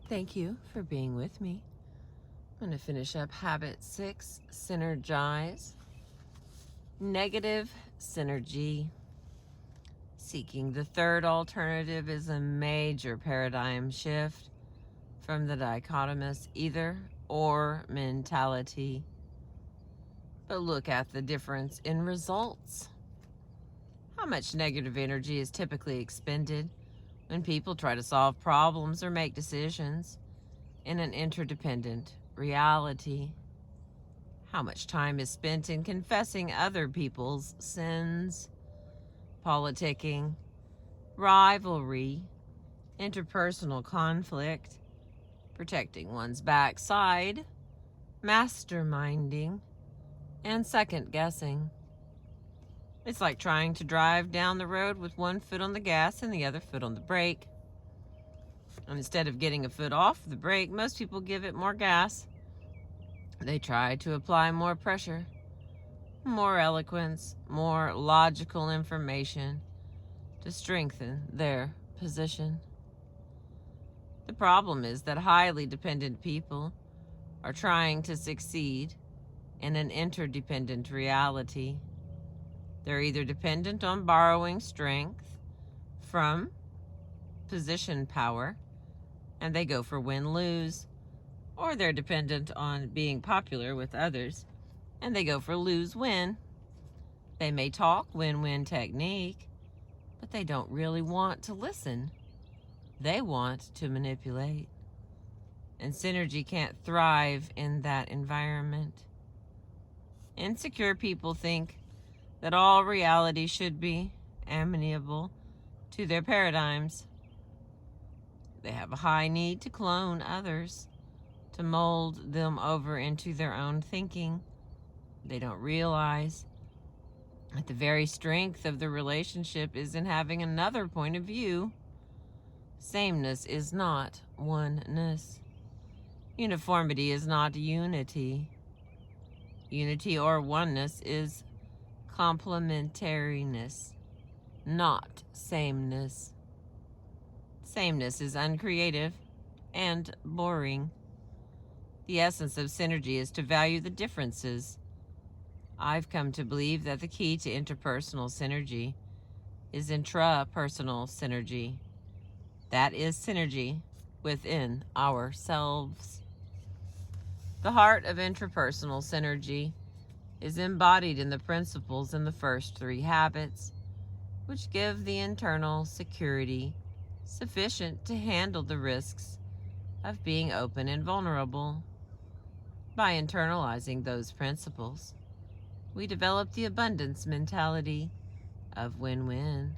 Thank you for being with me. I'm going to finish up habit 6, synergize. Negative synergy. Seeking the third alternative is a major paradigm shift from the dichotomous either or mentality. But look at the difference in results. How much negative energy is typically expended when people try to solve problems or make decisions in an interdependent reality? How much time is spent in confessing other people's sins, politicking, rivalry, interpersonal conflict, protecting one's backside, masterminding, and second guessing? It's like trying to drive down the road with one foot on the gas and the other foot on the brake. And instead of getting a foot off the brake, most people give it more gas. They try to apply more pressure, more eloquence, more logical information to strengthen their position. The problem is that highly dependent people are trying to succeed in an interdependent reality. They're either dependent on borrowing strength from position power, and they go for win-lose, or they're dependent on being popular with others, and they go for lose-win. They may talk win-win technique, but they don't really want to listen. They want to manipulate. And synergy can't thrive in that environment. Insecure people think that all reality should be amenable to their paradigms. They have a high need to clone others, to mold them over into their own thinking. They don't realize that the very strength of the relationship is in having another point of view. Sameness is not oneness. Uniformity is not unity. Unity or oneness is complementariness, not sameness. Sameness is uncreative and boring. The essence of synergy is to value the differences. I've come to believe that the key to interpersonal synergy is intrapersonal synergy. That is synergy within ourselves. The heart of intrapersonal synergy is embodied in the principles in the first 3 habits, which give the internal security sufficient to handle the risks of being open and vulnerable. By internalizing those principles, we develop the abundance mentality of win-win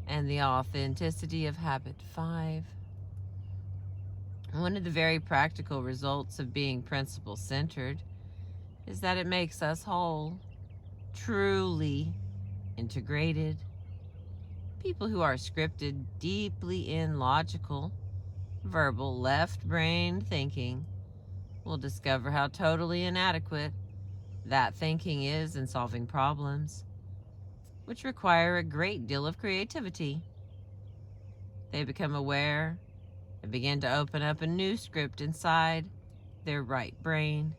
and the authenticity of habit 5. One of the very practical results of being principle-centered is that it makes us whole, truly integrated. People who are scripted deeply in logical, verbal, left brain thinking will discover how totally inadequate that thinking is in solving problems, which require a great deal of creativity. They become aware and begin to open up a new script inside their right brain.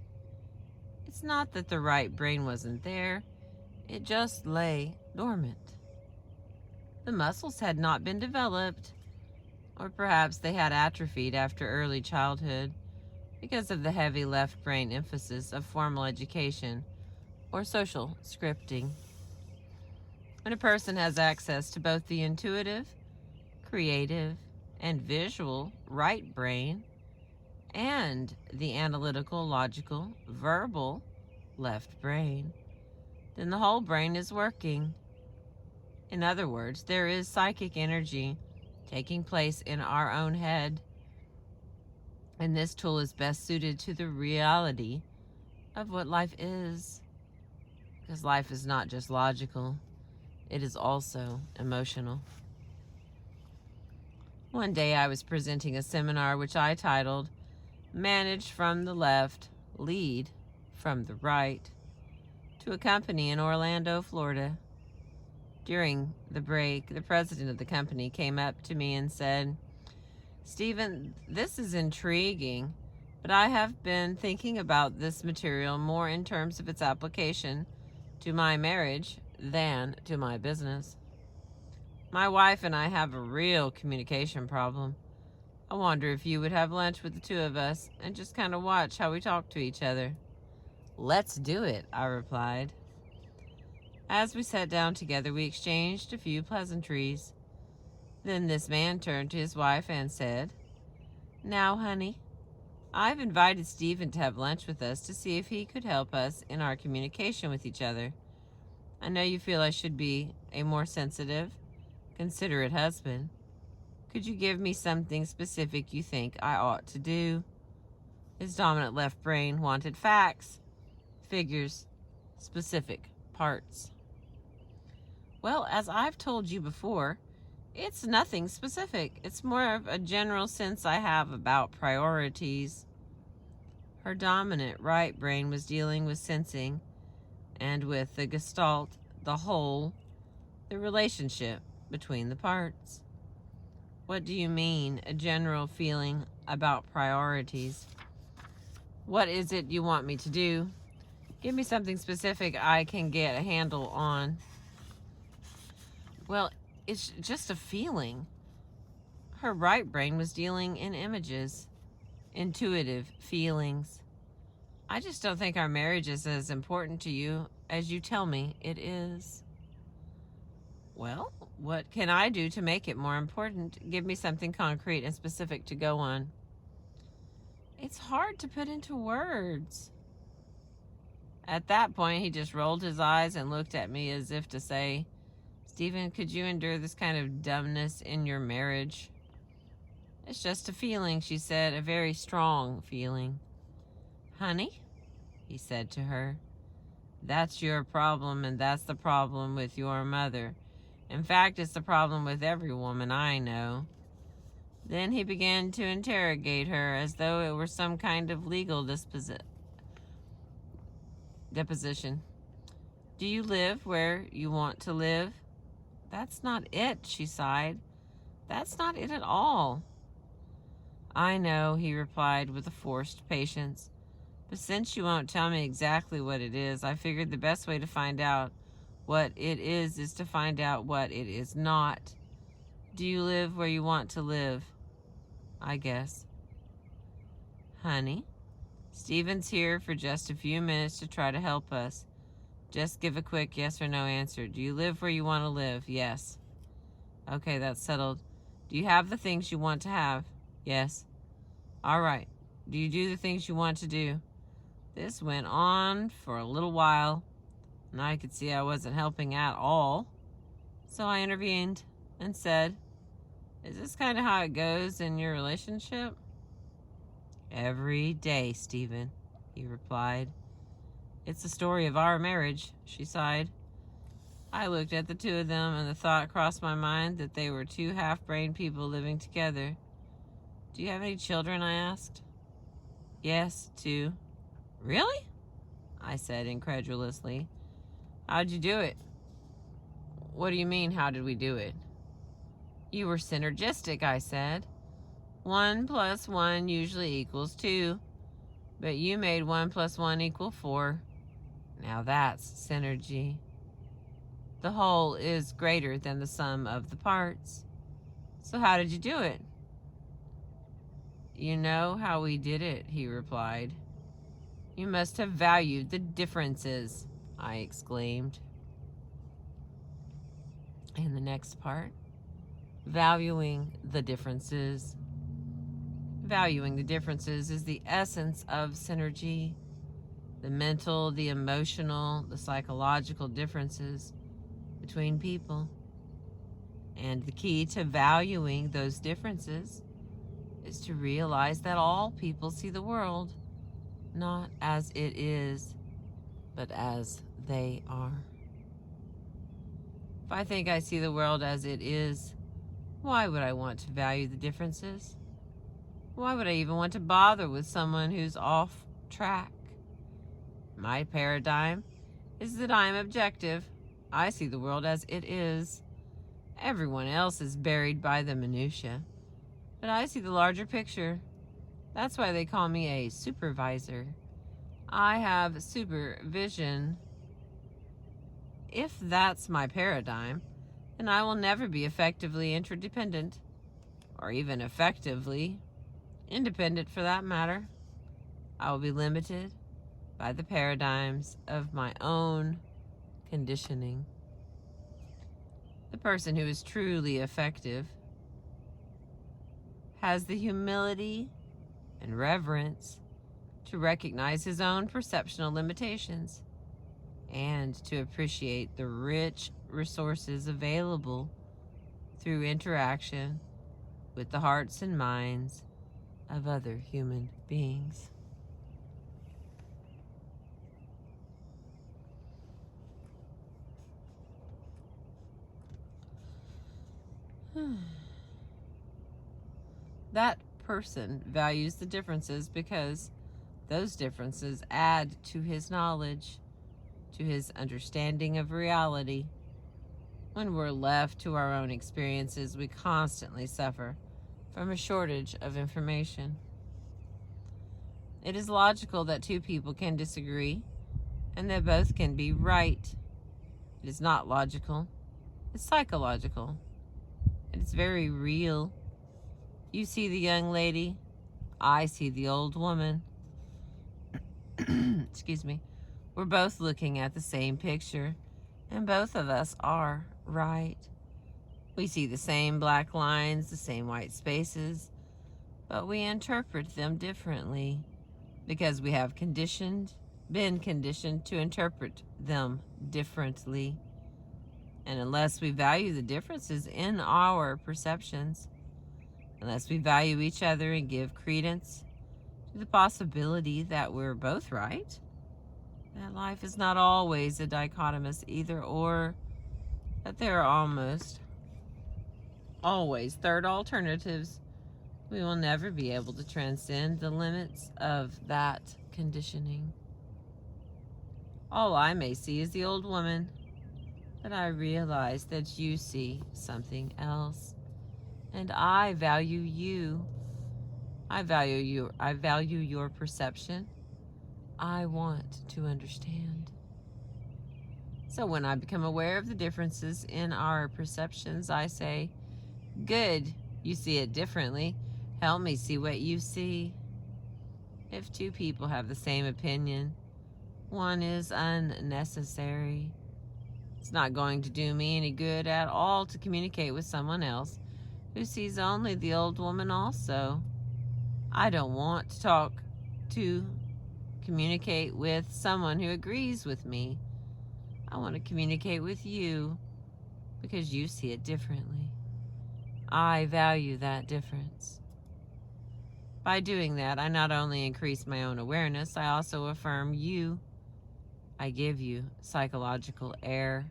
It's not that the right brain wasn't there, it just lay dormant. The muscles had not been developed, or perhaps they had atrophied after early childhood because of the heavy left brain emphasis of formal education or social scripting. When a person has access to both the intuitive, creative, and visual right brain and the analytical, logical, verbal left brain, then the whole brain is working. In other words, there is psychic energy taking place in our own head, and this tool is best suited to the reality of what life is, because life is not just logical, it is also emotional. One day I was presenting a seminar which I titled, Manage from the Left, Lead from the Right, to a company in Orlando, Florida. During the break, the president of the company came up to me and said, Stephen, this is intriguing, but I have been thinking about this material more in terms of its application to my marriage than to my business. My wife and I have a real communication problem. I wonder if you would have lunch with the two of us and just kind of watch how we talk to each other. Let's do it, I replied. As we sat down together, we exchanged a few pleasantries. Then this man turned to his wife and said, "Now, honey, I've invited Stephen to have lunch with us to see if he could help us in our communication with each other. I know you feel I should be a more sensitive, considerate husband. Could you give me something specific you think I ought to do?" His dominant left brain wanted facts, figures, specific parts. Well, as I've told you before, it's nothing specific. It's more of a general sense I have about priorities. Her dominant right brain was dealing with sensing and with the gestalt, the whole, the relationship between the parts. What do you mean, a general feeling about priorities? What is it you want me to do? Give me something specific I can get a handle on. Well, it's just a feeling. Her right brain was dealing in images, intuitive feelings. I just don't think our marriage is as important to you as you tell me it is. Well, what can I do to make it more important? Give me something concrete and specific to go on. It's hard to put into words. At that point, he just rolled his eyes and looked at me as if to say, "Stephen, could you endure this kind of dumbness in your marriage?" "It's just a feeling," she said, "a very strong feeling." "Honey," he said to her, "that's your problem, and that's the problem with your mother. In fact, it's the problem with every woman I know." Then he began to interrogate her as though it were some kind of legal deposition. "Do you live where you want to live?" "That's not it," she sighed. "That's not it at all." "I know," he replied with a forced patience. "But since you won't tell me exactly what it is, I figured the best way to find out what it is to find out what it is not. Do you live where you want to live?" "I guess." "Honey, Stephen's here for just a few minutes to try to help us. Just give a quick yes or no answer. Do you live where you want to live?" "Yes." "Okay, that's settled. Do you have the things you want to have?" "Yes." "All right. Do you do the things you want to do?" This went on for a little while, and I could see I wasn't helping at all. So I intervened and said, "Is this kind of how it goes in your relationship?" "Every day, Stephen," he replied. "It's the story of our marriage," she sighed. I looked at the two of them, and the thought crossed my mind that they were two half-brained people living together. "Do you have any children?" I asked. "Yes, 2. "Really?" I said incredulously. "How'd you do it?" "What do you mean, how did we do it?" "You were synergistic," I said. 1 + 1 usually equals 2, but you made 1 + 1 = 4. Now that's synergy. The whole is greater than the sum of the parts. So how did you do it?" "You know how we did it," he replied. "You must have valued the differences," I exclaimed. In the next part, valuing the differences. Valuing the differences is the essence of synergy. The mental, the emotional, the psychological differences between people. And the key to valuing those differences is to realize that all people see the world not as it is, but as they are. If I think I see the world as it is, why would I want to value the differences? Why would I even want to bother with someone who's off track? My paradigm is that I'm objective. I see the world as it is. Everyone else is buried by the minutiae. but I see the larger picture. That's why they call me a supervisor. I have supervision. If that's my paradigm, then I will never be effectively interdependent, or even effectively independent for that matter. I will be limited by the paradigms of my own conditioning. The person who is truly effective has the humility and reverence to recognize his own perceptual limitations and to appreciate the rich resources available through interaction with the hearts and minds of other human beings. That person values the differences because those differences add to his knowledge, to his understanding of reality. When we're left to our own experiences, we constantly suffer from a shortage of information. It is logical that two people can disagree and that both can be right. It is not logical. It's psychological. It's very real. You see the young lady, I see the old woman. Excuse me. We're both looking at the same picture, and both of us are right. We see the same black lines, the same white spaces, but we interpret them differently because we have been conditioned to interpret them differently. And unless we value the differences in our perceptions, unless we value each other and give credence to the possibility that we're both right, that life is not always a dichotomous either or, that there are almost always third alternatives, we will never be able to transcend the limits of that conditioning. All I may see is the old woman, but I realize that you see something else. And I value you. I value your perception. I want to understand. So when I become aware of the differences in our perceptions, I say, good, you see it differently. Help me see what you see. If two people have the same opinion, one is unnecessary. It's not going to do me any good at all to communicate with someone else who sees only the old woman also. I don't want to communicate with someone who agrees with me. I want to communicate with you because you see it differently. I value that difference. By doing that, I not only increase my own awareness, I also affirm you. I give you psychological air.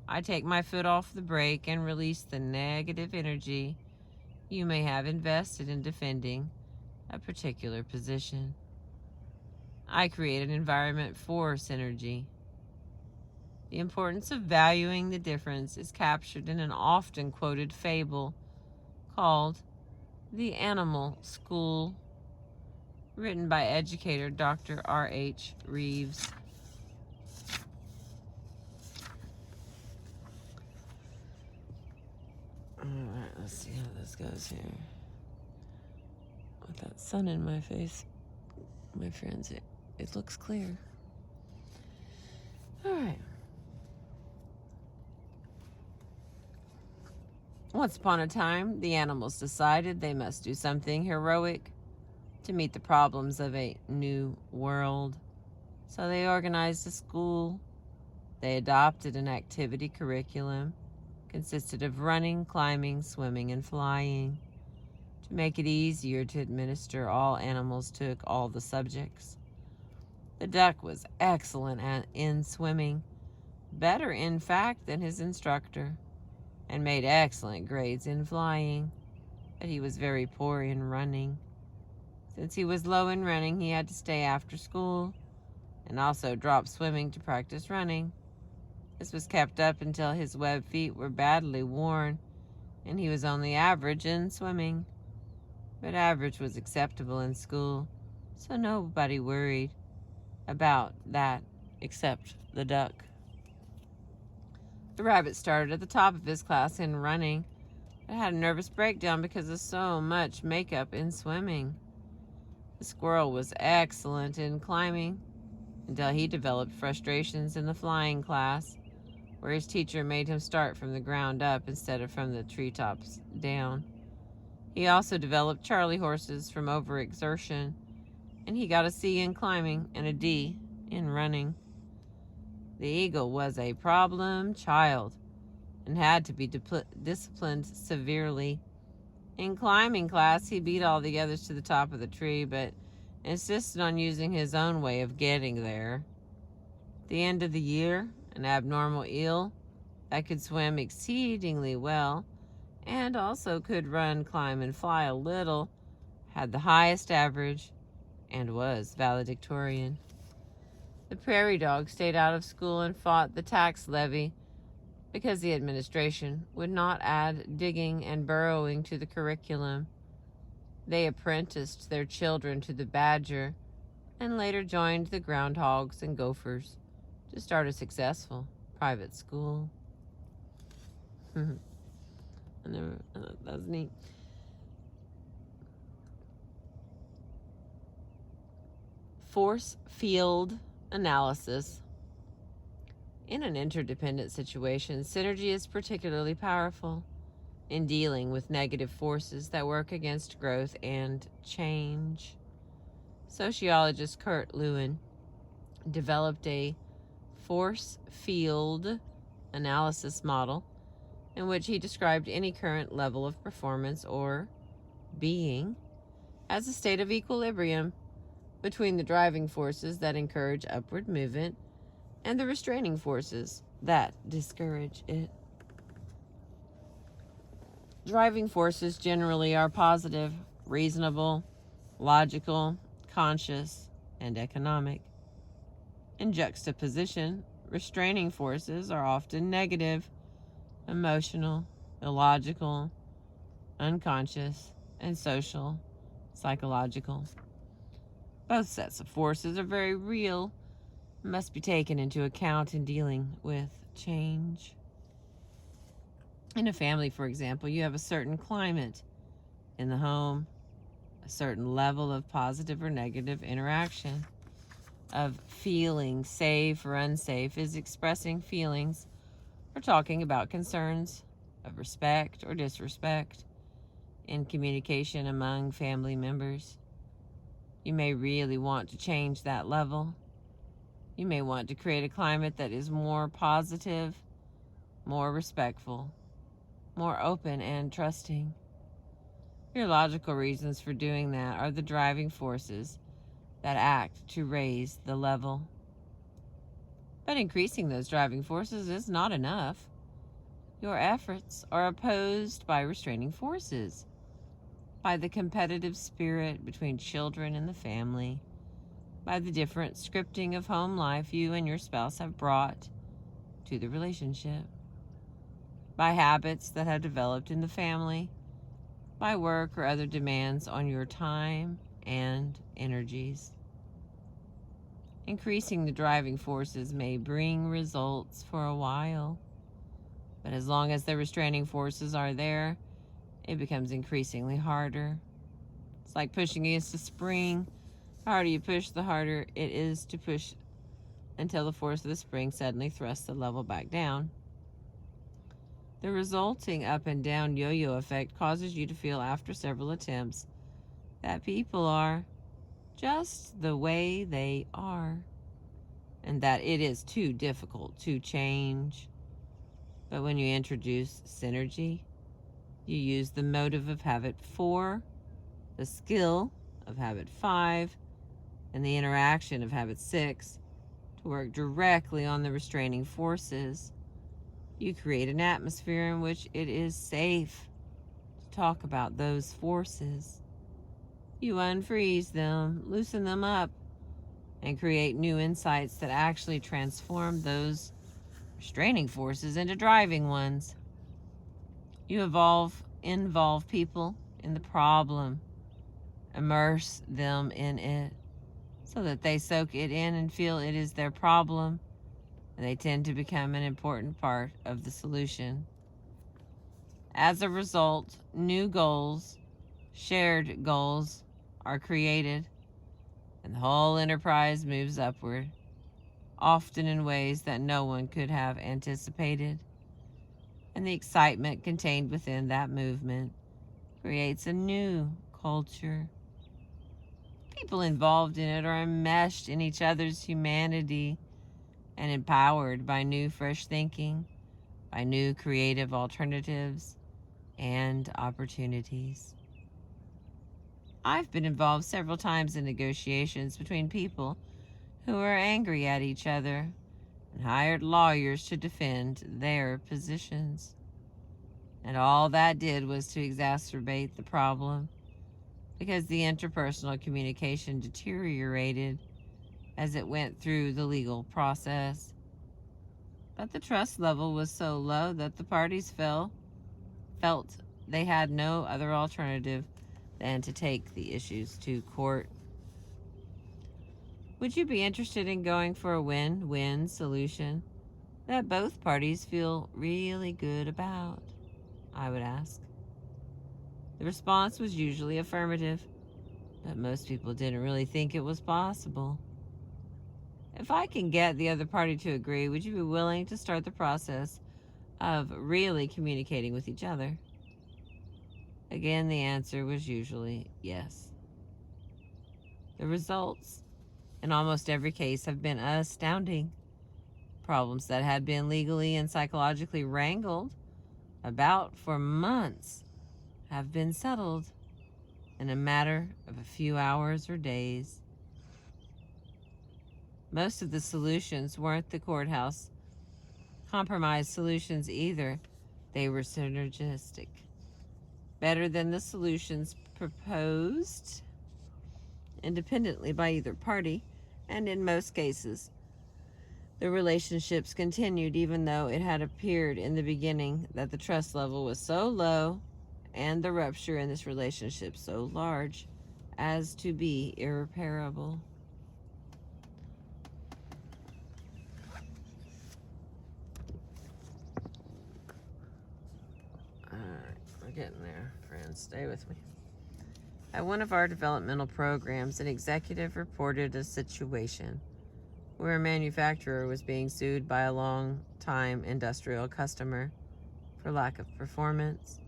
I take my foot off the brake and release the negative energy you may have invested in defending a particular position. I create an environment for synergy. The importance of valuing the difference is captured in an often quoted fable called The Animal School, written by educator Dr. R.H. Reeves. Alright, let's see how this goes here. With that sun in my face, my friends, it looks clear. Alright. Once upon a time, the animals decided they must do something heroic to meet the problems of a new world. So they organized a school. They adopted an activity curriculum consisted of running, climbing, swimming, and flying. To make it easier to administer, all animals took all the subjects. The duck was excellent in swimming, better in fact than his instructor, and made excellent grades in flying, but he was very poor in running. Since he was low in running, he had to stay after school and also drop swimming to practice running. This was kept up until his webbed feet were badly worn and he was only average in swimming. but average was acceptable in school, so nobody worried about that except the duck. The rabbit started at the top of his class in running, but had a nervous breakdown because of so much makeup in swimming. The squirrel was excellent in climbing until he developed frustrations in the flying class, where his teacher made him start from the ground up instead of from the treetops down. He also developed Charlie horses from overexertion, and he got a C in climbing and a D in running. The eagle was a problem child and had to be disciplined severely. In climbing class, he beat all the others to the top of the tree, but insisted on using his own way of getting there. At the end of the year, an abnormal eel that could swim exceedingly well and also could run, climb, and fly a little had the highest average and was valedictorian. The prairie dog stayed out of school and fought the tax levy because the administration would not add digging and burrowing to the curriculum. They apprenticed their children to the badger and later joined the groundhogs and gophers to start a successful private school. That was neat. Force field analysis. In an interdependent situation, synergy is particularly powerful in dealing with negative forces that work against growth and change. Sociologist Kurt Lewin developed a force field analysis model in which he described any current level of performance or being as a state of equilibrium between the driving forces that encourage upward movement and the restraining forces that discourage it. Driving forces generally are positive, reasonable, logical, conscious, and economic. In juxtaposition, restraining forces are often negative, emotional, illogical, unconscious, and social, psychological. Both sets of forces are very real and must be taken into account in dealing with change. In a family, for example, you have a certain climate in the home, a certain level of positive or negative interaction, of feeling safe or unsafe is expressing feelings or talking about concerns of respect or disrespect in communication among family members. You may really want to change that level. You may want to create a climate that is more positive, more respectful, more open and trusting. Your logical reasons for doing that are the driving forces that act to raise the level. But increasing those driving forces is not enough. Your efforts are opposed by restraining forces, by the competitive spirit between children and the family, by the different scripting of home life you and your spouse have brought to the relationship, by habits that have developed in the family, by work or other demands on your time and energies. Increasing the driving forces may bring results for a while, but as long as the restraining forces are there, it becomes increasingly harder. It's like pushing against a spring. The harder you push, the harder it is to push until the force of the spring suddenly thrusts the level back down. The resulting up and down yo-yo effect causes you to feel after several attempts that people are just the way they are, and that it is too difficult to change. But when you introduce synergy, you use the motive of habit 4, the skill of habit 5, and the interaction of habit 6 to work directly on the restraining forces. You create an atmosphere in which it is safe to talk about those forces. You unfreeze them, loosen them up, and create new insights that actually transform those restraining forces into driving ones. You involve people in the problem immerse them in it so that they soak it in and feel it is their problem, and they tend to become an important part of the solution. As a result, new goals, shared goals, are created, and the whole enterprise moves upward, often in ways that no one could have anticipated. And the excitement contained within that movement creates a new culture. People involved in it are enmeshed in each other's humanity and empowered by new, fresh thinking, by new creative alternatives and opportunities. I've been involved several times in negotiations between people who were angry at each other and hired lawyers to defend their positions. And all that did was to exacerbate the problem, because the interpersonal communication deteriorated as it went through the legal process. But the trust level was so low that the parties felt they had no other alternative than to take the issues to court. Would you be interested in going for a win-win solution that both parties feel really good about? I would ask. The response was usually affirmative, but most people didn't really think it was possible. If I can get the other party to agree, would you be willing to start the process of really communicating with each other? Again, the answer was usually yes. The results in almost every case have been astounding. Problems that had been legally and psychologically wrangled about for months have been settled in a matter of a few hours or days. Most of the solutions weren't the courthouse compromise solutions either. They were synergistic, better than the solutions proposed independently by either party, and in most cases, the relationships continued even though it had appeared in the beginning that the trust level was so low and the rupture in this relationship so large as to be irreparable. Alright, we're getting there, friends. Stay with me. At one of our developmental programs, an executive reported a situation where a manufacturer was being sued by a long-time industrial customer for lack of performance.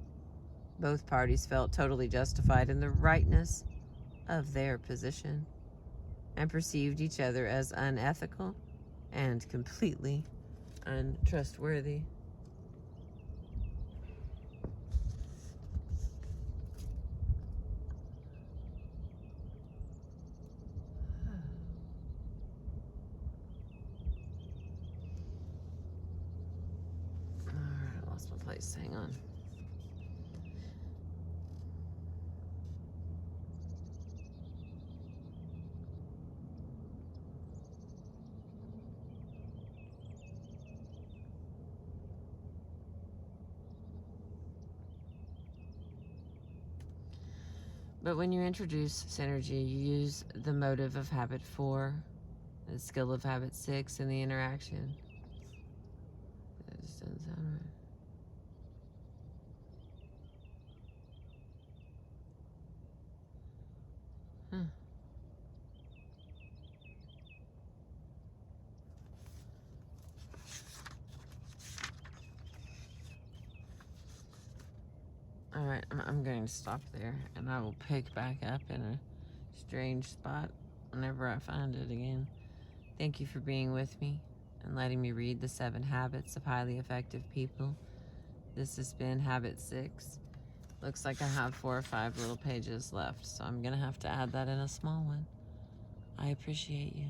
Both parties felt totally justified in the rightness of their position and perceived each other as unethical and completely untrustworthy. Alright, I lost my place. Hang on. But when you introduce synergy, you use the motive of habit 4, the skill of habit 6, and the interaction. That just doesn't sound right. Alright, I'm going to stop there, and I will pick back up in a strange spot whenever I find it again. Thank you for being with me and letting me read the 7 habits of highly effective people. This has been habit 6. Looks like I have 4 or 5 little pages left, so I'm going to have to add that in a small one. I appreciate you.